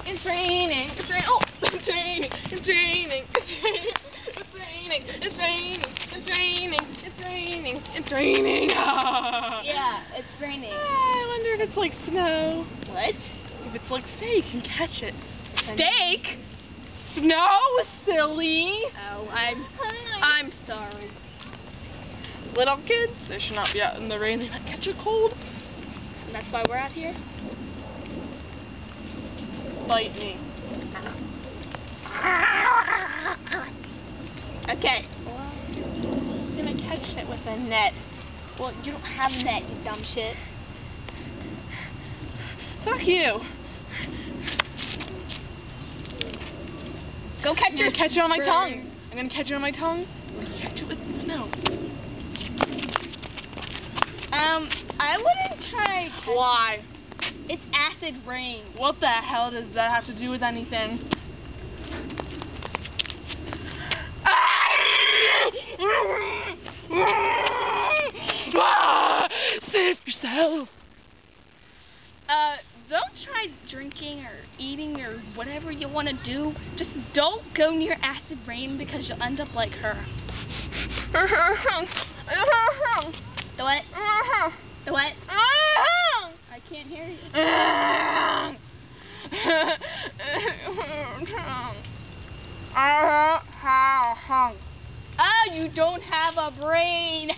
It's raining. It's raining. Oh, it's raining. It's raining. It's raining. It's raining. It's raining. It's raining. It's raining. It's raining. Yeah, it's raining. I wonder if it's like snow. What? If it's like steak and catch it. Steak? Snow, silly. Oh, I'm sorry. Little kids, they should not be out in the rain. They might catch a cold. And that's why we're out here. Bite me. Okay. Well, I'm gonna catch it with a net. well, you don't have a net, you dumb shit. Fuck you. Go catch I'm your gonna catch it on my bird. tongue. I'm gonna catch it on my tongue. I'm gonna catch it with snow. I wouldn't try. Why? It's acid rain. What the hell does that have to do with anything? Save yourself. Don't try drinking or eating or whatever you want to do. Just don't go near acid rain because you'll end up like her. The what? The what? I can't hear you. Oh, you don't have a brain.